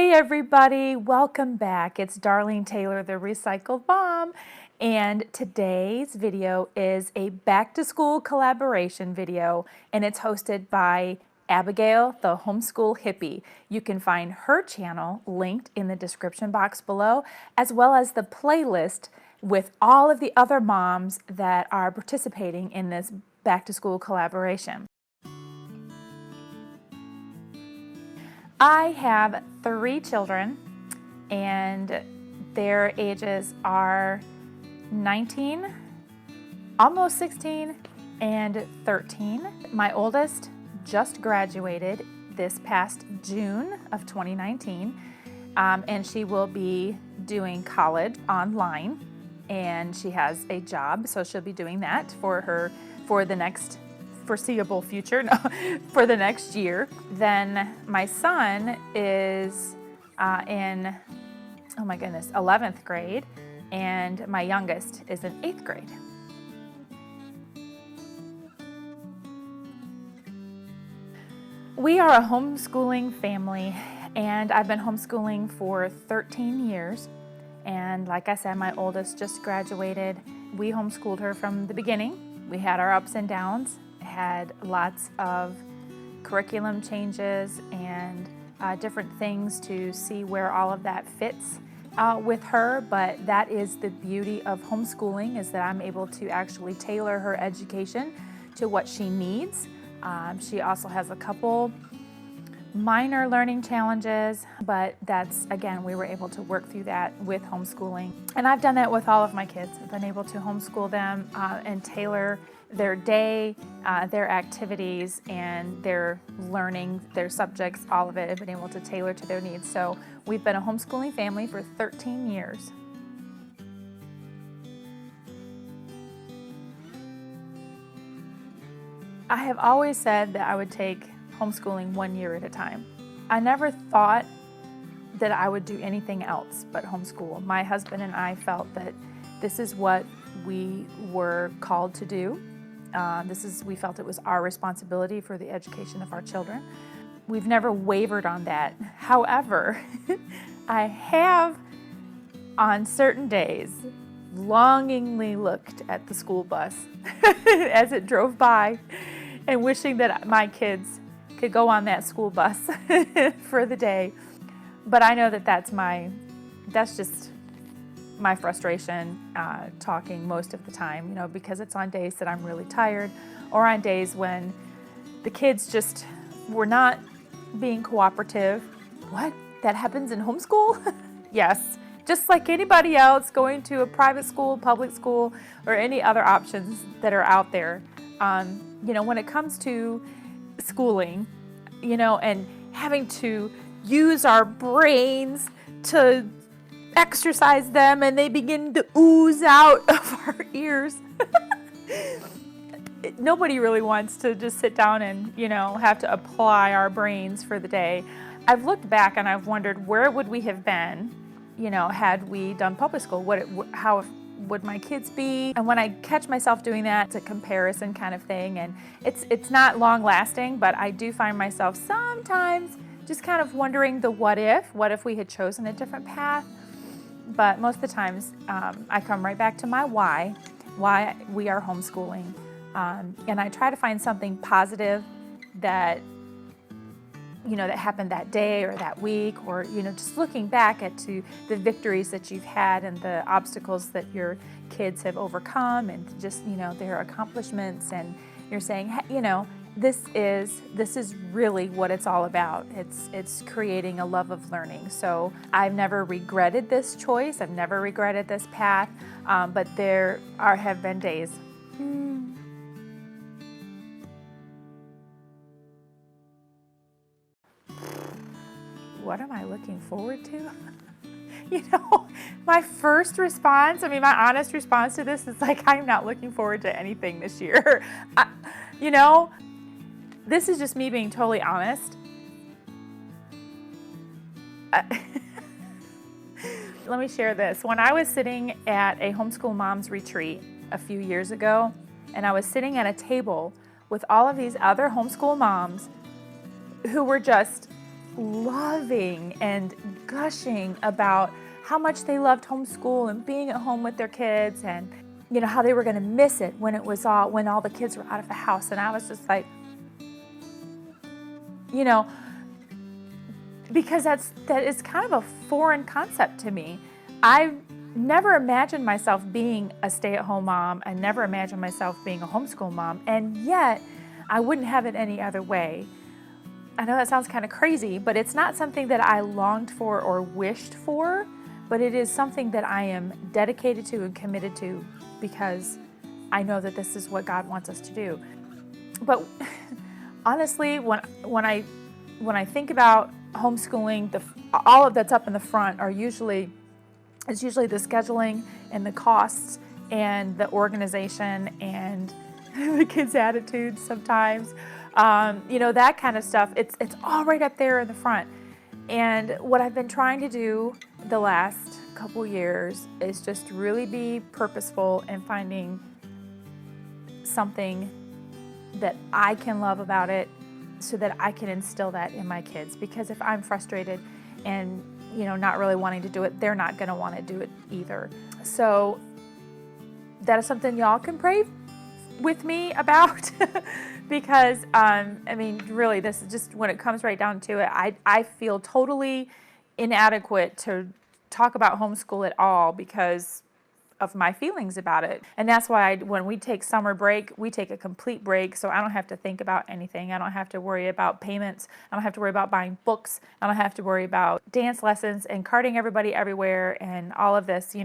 Hey everybody, welcome back. It's Darlene Taylor, the Recycled Mom, and today's video is a back to school collaboration video, and it's hosted by Abigail, the Homeschool Hippie. You can find her channel linked in the description box below, as well as the playlist with all of the other moms that are participating in this back to school collaboration. I have 3 children, and their ages are 19, almost 16, and 13. My oldest just graduated this past June of 2019, and she will be doing college online, and she has a job, so she'll be doing that for the next foreseeable future, for the next year. Then my son is in, oh my goodness, 11th grade, and my youngest is in 8th grade. We are a homeschooling family, and I've been homeschooling for 13 years. And like I said, my oldest just graduated. We homeschooled her from the beginning. We had our ups and downs, had lots of curriculum changes and different things to see where all of that fits with her, but that is the beauty of homeschooling, is that I'm able to actually tailor her education to what she needs. She also has a couple minor learning challenges, but that's, again, we were able to work through that with homeschooling. And I've done that with all of my kids. I've been able to homeschool them and tailor their day, their activities, and their learning, their subjects, all of it. I've been able to tailor to their needs. So we've been a homeschooling family for 13 years. I have always said that I would take homeschooling 1 year at a time. I never thought that I would do anything else but homeschool. My husband and I felt that this is what we were called to do. We felt it was our responsibility for the education of our children. We've never wavered on that. However, I have on certain days longingly looked at the school bus as it drove by and wishing that my kids could go on that school bus for the day. But I know that that's just my frustration talking most of the time, because it's on days that I'm really tired, or on days when the kids just were not being cooperative. What? That happens in homeschool? Yes, just like anybody else going to a private school, public school, or any other options that are out there. When it comes to schooling, and having to use our brains to exercise them, and they begin to ooze out of our ears. Nobody really wants to just sit down and, have to apply our brains for the day. I've looked back and I've wondered, where would we have been, had we done public school? How would my kids be? And when I catch myself doing that, it's a comparison kind of thing, and it's not long lasting, but I do find myself sometimes just kind of wondering the what if we had chosen a different path. But most of the times I come right back to my why we are homeschooling, and I try to find something positive that that happened that day or that week, or just looking back to the victories that you've had and the obstacles that your kids have overcome, and just their accomplishments, and you're saying, hey, this is really what it's all about. It's creating a love of learning. So I've never regretted this choice. I've never regretted this path, but there have been days. What am I looking forward to? My first response, my honest response to this is like, I'm not looking forward to anything this year. This is just me being totally honest. Let me share this. When I was sitting at a homeschool moms retreat a few years ago, and I was sitting at a table with all of these other homeschool moms who were just loving and gushing about how much they loved homeschool and being at home with their kids, and how they were going to miss it when all the kids were out of the house. And I was just like, because that is kind of a foreign concept to me. I never imagined myself being a stay-at-home mom. I never imagined myself being a homeschool mom, and yet I wouldn't have it any other way. I know that sounds kind of crazy, but it's not something that I longed for or wished for, but it is something that I am dedicated to and committed to because I know that this is what God wants us to do. But honestly, when I think about homeschooling, all of that's up in the front is usually the scheduling and the costs and the organization and the kids' attitudes sometimes, that kind of stuff. It's all right up there in the front. And what I've been trying to do the last couple years is just really be purposeful in finding something that I can love about it so that I can instill that in my kids. Because if I'm frustrated and not really wanting to do it, they're not going to want to do it either. So that is something y'all can pray with me about because really, this is just, when it comes right down to it, I feel totally inadequate to talk about homeschool at all because of my feelings about it. And that's why when we take summer break, we take a complete break, so I don't have to think about anything. I don't have to worry about payments. I don't have to worry about buying books. I don't have to worry about dance lessons and carting everybody everywhere and all of this.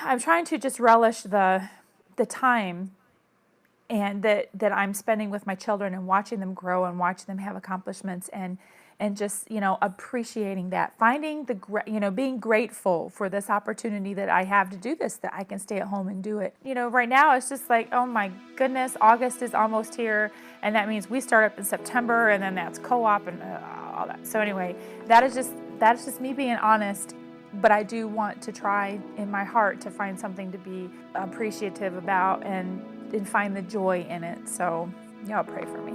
I'm trying to just relish the time and that I'm spending with my children and watching them grow and watching them have accomplishments and just, appreciating that, finding being grateful for this opportunity that I have to do this, that I can stay at home and do it. Right now it's just like, oh my goodness, August is almost here. And that means we start up in September, and then that's co-op and all that. So anyway, that is just me being honest. But I do want to try in my heart to find something to be appreciative about and find the joy in it. So y'all pray for me.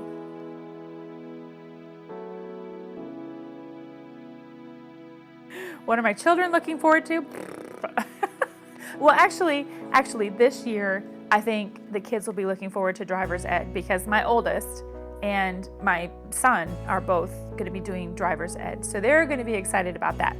What are my children looking forward to? Well, actually, this year, I think the kids will be looking forward to driver's ed because my oldest and my son are both going to be doing driver's ed. So they're going to be excited about that.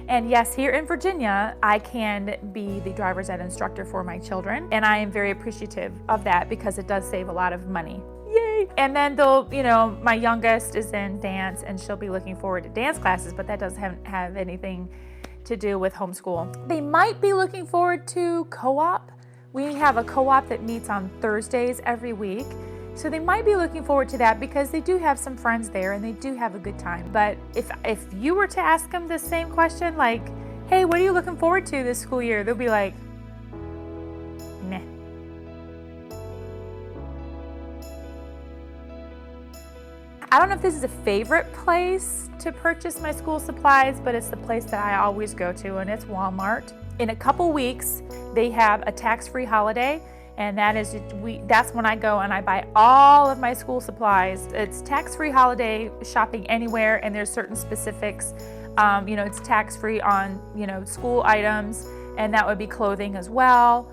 And yes, here in Virginia, I can be the driver's ed instructor for my children. And I am very appreciative of that because it does save a lot of money. Yay! And then my youngest is in dance and she'll be looking forward to dance classes, but that doesn't have anything to do with homeschool. They might be looking forward to co-op. We have a co-op that meets on Thursdays every week. So they might be looking forward to that because they do have some friends there and they do have a good time. But if you were to ask them the same question, like, hey, what are you looking forward to this school year? They'll be like, meh. I don't know if this is a favorite place to purchase my school supplies, but it's the place that I always go to, and it's Walmart. In a couple weeks, they have a tax-free holiday, and that's when I go and I buy all of my school supplies. It's tax-free holiday shopping anywhere, and there's certain specifics. It's tax-free on, school items, and that would be clothing as well,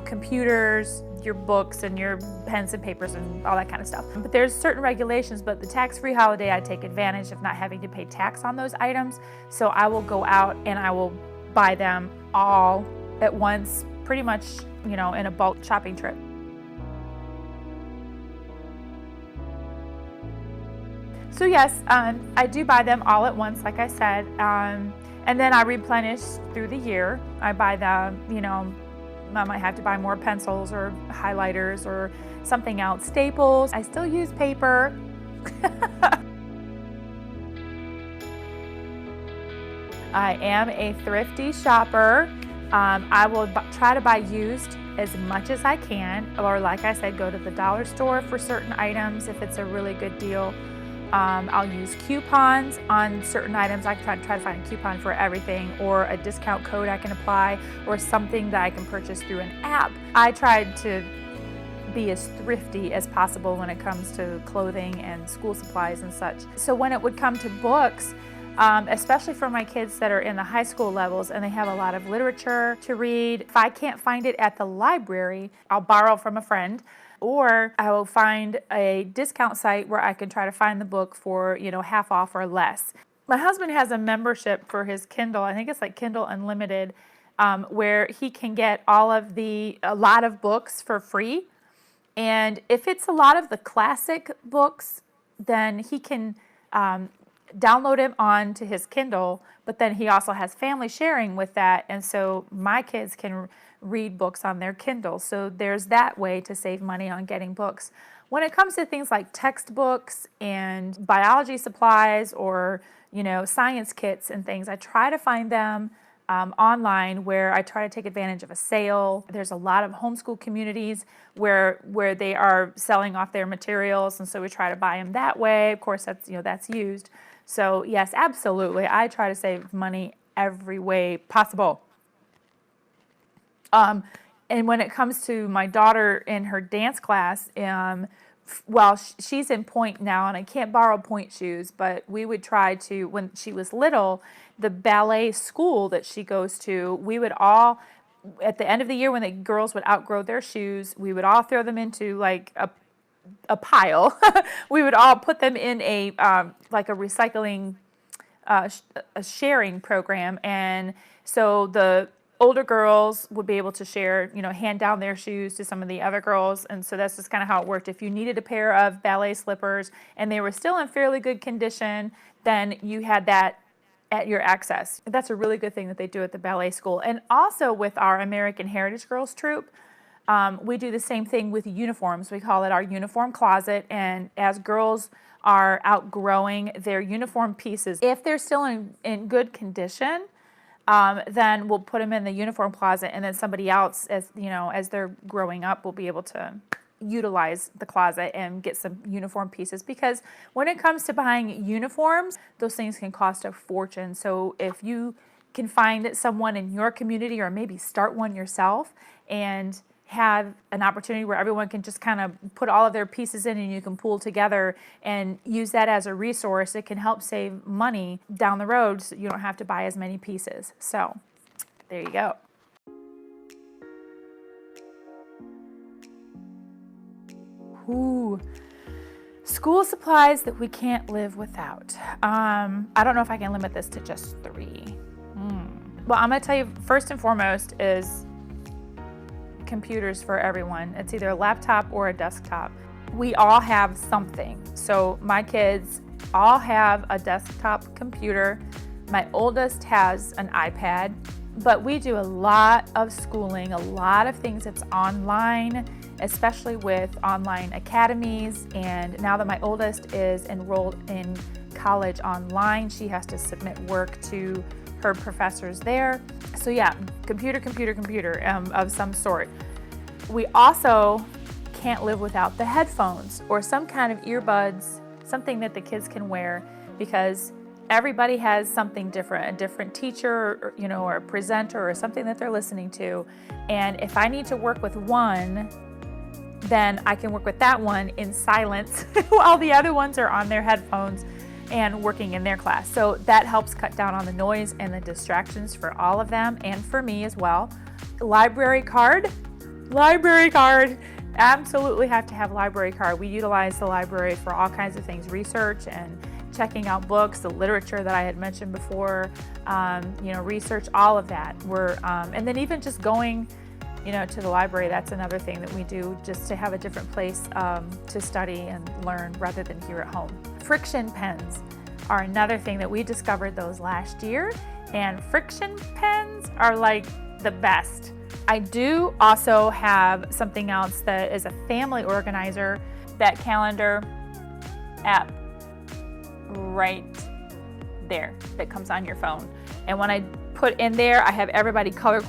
computers, your books and your pens and papers and all that kind of stuff. But there's certain regulations, but the tax-free holiday, I take advantage of not having to pay tax on those items. So I will go out and I will buy them all at once, pretty much, in a bulk shopping trip. So yes, I do buy them all at once, like I said, and then I replenish through the year. I buy I might have to buy more pencils or highlighters or something else. Staples. I still use paper. I am a thrifty shopper. I will try to buy used as much as I can, or like I said, go to the dollar store for certain items if it's a really good deal. I'll use coupons on certain items. I try to find a coupon for everything, or a discount code I can apply, or something that I can purchase through an app. I tried to be as thrifty as possible when it comes to clothing and school supplies and such. So when it would come to books, especially for my kids that are in the high school levels and they have a lot of literature to read, if I can't find it at the library, I'll borrow from a friend, or I will find a discount site where I can try to find the book for, half off or less. My husband has a membership for his Kindle. I think it's like Kindle Unlimited, where he can get a lot of books for free. And if it's a lot of the classic books, then he can download them onto his Kindle, but then he also has family sharing with that. And so my kids can read books on their Kindle. So there's that way to save money on getting books. When it comes to things like textbooks and biology supplies or, science kits and things, I try to find them online where I try to take advantage of a sale. There's a lot of homeschool communities where they are selling off their materials, and so we try to buy them that way. Of course, that's used. So yes, absolutely, I try to save money every way possible. And when it comes to my daughter in her dance class, she's in Point now, and I can't borrow Point shoes, but we would try to, when she was little, the ballet school that she goes to, we would all, at the end of the year when the girls would outgrow their shoes, we would all throw them into like a pile. We would all put them in a recycling, a sharing program, and so the older girls would be able to share, hand down their shoes to some of the other girls. And so that's just kind of how it worked. If you needed a pair of ballet slippers and they were still in fairly good condition, then you had that at your access. That's a really good thing that they do at the ballet school. And also with our American Heritage Girls troupe, we do the same thing with uniforms. We call it our uniform closet. And as girls are outgrowing their uniform pieces, if they're still in good condition, then we'll put them in the uniform closet, and then somebody else, as they're growing up, will be able to utilize the closet and get some uniform pieces. Because when it comes to buying uniforms, those things can cost a fortune. So if you can find someone in your community, or maybe start one yourself, and have an opportunity where everyone can just kind of put all of their pieces in and you can pool together and use that as a resource, it can help save money down the road so you don't have to buy as many pieces. So there you go. Ooh, school supplies that we can't live without. I don't know if I can limit this to just 3. Well, I'm going to tell you, first and foremost is computers for everyone. It's either a laptop or a desktop. We all have something. So my kids all have a desktop computer. My oldest has an iPad, but we do a lot of schooling, a lot of things that's online, especially with online academies. And now that my oldest is enrolled in college online, she has to submit work to her professors there. So yeah, computer of some sort. We also can't live without the headphones or some kind of earbuds, something that the kids can wear, because everybody has something different, a different teacher, or a presenter or something that they're listening to. And if I need to work with one, then I can work with that one in silence while the other ones are on their headphones and working in their class. So that helps cut down on the noise and the distractions for all of them, and for me as well. Library card, absolutely have to have library card. We utilize the library for all kinds of things, research and checking out books, the literature that I had mentioned before, research, all of that. And then even just going, to the library, that's another thing that we do, just to have a different place to study and learn rather than here at home. Friction pens are another thing that we discovered those last year, and friction pens are like the best. I do also have something else that is a family organizer, that calendar app right there that comes on your phone. And when I put in there, I have everybody color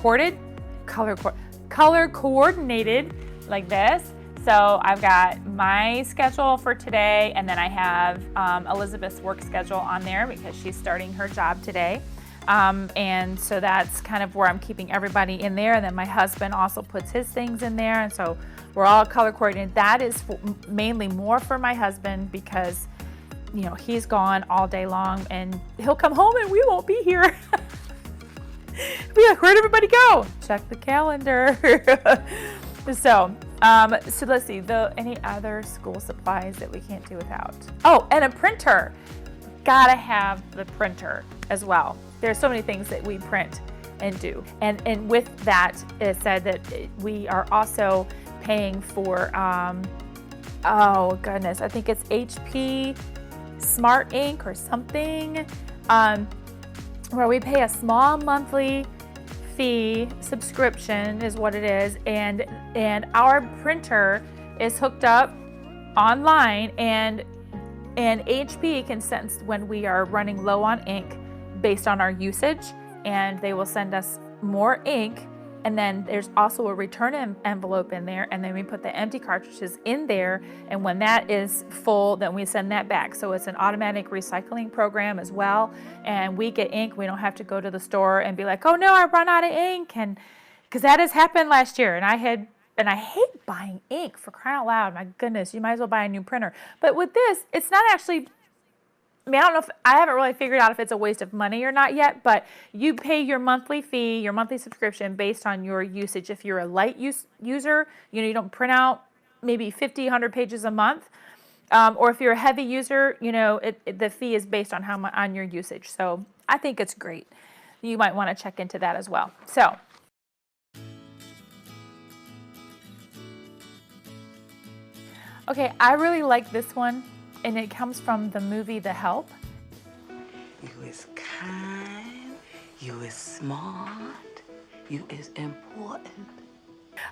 coordinated like this. So I've got my schedule for today, and then I have Elizabeth's work schedule on there because she's starting her job today. And so that's kind of where I'm keeping everybody in there. And then my husband also puts his things in there. And so we're all color coordinated. That is mainly more for my husband because, you know, he's gone all day long and he'll come home and we won't be here. Be like, where'd everybody go? Check the calendar. So let's see, any other school supplies that we can't do without? Oh, and a printer. Gotta have the printer as well. There's so many things that we print and do. And with that, it said that we are also paying for, oh goodness, I think it's HP Smart Ink or something, where we pay a small monthly fee, subscription is what it is, and our printer is hooked up online, and HP can sense when we are running low on ink based on our usage, and they will send us more ink. And then there's also a return envelope in there, and then we put the empty cartridges in there, and when that is full, then we send that back. So it's an automatic recycling program as well, and we get ink. We don't have to go to the store and be like, oh no, I run out of ink, and because that has happened last year, and I hate buying ink, for crying out loud. My goodness, you might as well buy a new printer. But with this, it's not actually, I mean, I don't know if, I haven't really figured out if it's a waste of money or not yet, but you pay your monthly fee, your monthly subscription based on your usage. If you're a light user, you know, you don't print out maybe 50, 100 pages a month. Or if you're a heavy user, you know, the fee is based on on your usage. So I think it's great. You might want to check into that as well. So. Okay, I really like this one. And it comes from the movie The Help. You is kind, you is smart, you is important.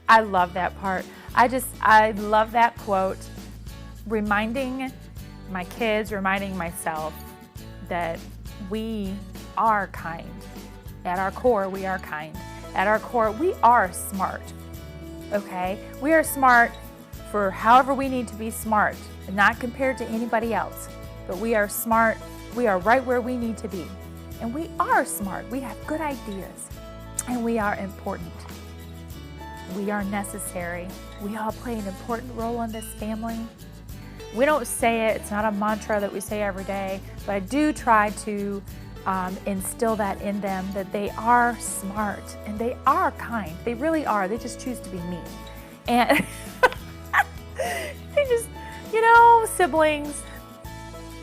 I love that part. I love that quote, reminding my kids, reminding myself that we are kind. At our core, we are kind. At our core, we are smart, okay? We are smart for however we need to be smart. Not compared to anybody else, but we are smart. We are right where we need to be. And we are smart. We have good ideas. And we are important. We are necessary. We all play an important role in this family. We don't say it. It's not a mantra that we say every day, but I do try to instill that in them, that they are smart and they are kind. They really are. They just choose to be mean. And they just, you know, siblings,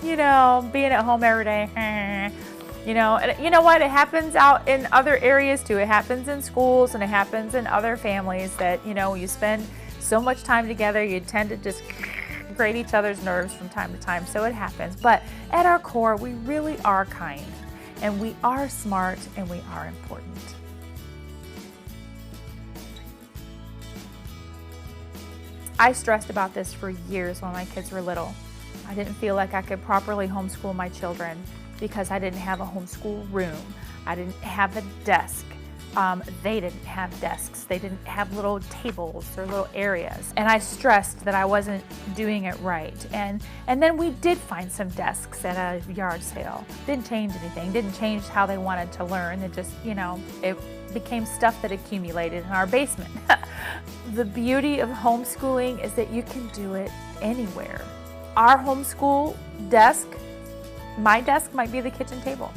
you know, being at home every day, you know, and you know what? It happens out in other areas too. It happens in schools and it happens in other families that, you know, you spend so much time together, you tend to just grate each other's nerves from time to time. So it happens. But at our core, we really are kind and we are smart and we are important. I stressed about this for years when my kids were little. I didn't feel like I could properly homeschool my children because I didn't have a homeschool room. I didn't have a desk. They didn't have desks. They didn't have little tables or little areas. And I stressed that I wasn't doing it right. And then we did find some desks at a yard sale. Didn't change anything. Didn't change how they wanted to learn. It just, you know, it became stuff that accumulated in our basement. The beauty of homeschooling is that you can do it anywhere. Our homeschool desk, my desk might be the kitchen table.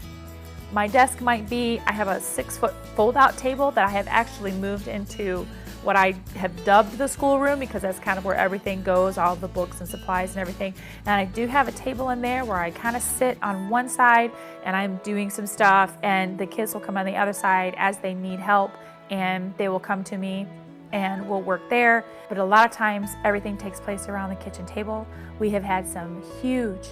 My desk might be, I have a 6-foot fold-out table that I have actually moved into what I have dubbed the schoolroom because that's kind of where everything goes, all the books and supplies and everything. And I do have a table in there where I kind of sit on one side and I'm doing some stuff and the kids will come on the other side as they need help and they will come to me and we'll work there. But a lot of times everything takes place around the kitchen table. We have had some huge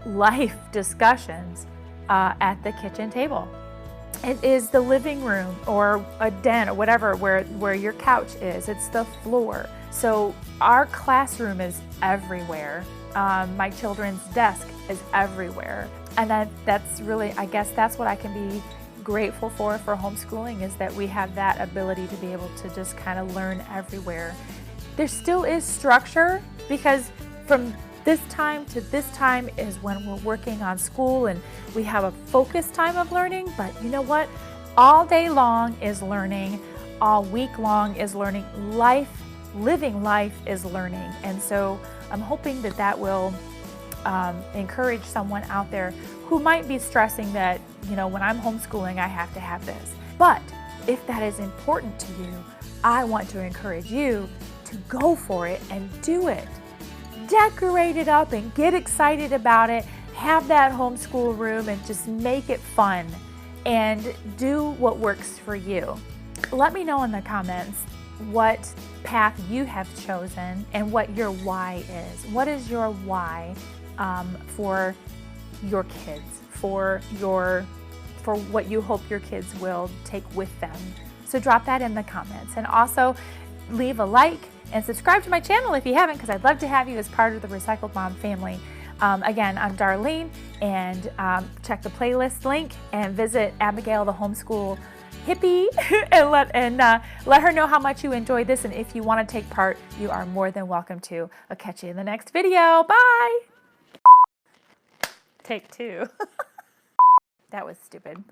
life discussions at the kitchen table. It is the living room or a den or whatever where your couch is. It's the floor. So our classroom is everywhere. My children's desk is everywhere. And that's really, I guess that's what I can be grateful for homeschooling, is that we have that ability to be able to just kind of learn everywhere. There still is structure because from this time to this time is when we're working on school and we have a focused time of learning, but you know what? All day long is learning, all week long is learning. Living life is learning. And so I'm hoping that that will encourage someone out there who might be stressing that, you know, when I'm homeschooling, I have to have this. But if that is important to you, I want to encourage you to go for it and do it. Decorate it up and get excited about it. Have that homeschool room and just make it fun and do what works for you. Let me know in the comments what path you have chosen and what your why is. What is your why for your kids, for what you hope your kids will take with them? So drop that in the comments, and also leave a like and subscribe to my channel if you haven't, because I'd love to have you as part of the Recycled Mom family. Again, I'm Darlene, and check the playlist link and visit Abigail the Homeschool Hippie and let her know how much you enjoyed this, and if you want to take part, you are more than welcome to. I'll catch you in the next video. Bye! Take two. That was stupid.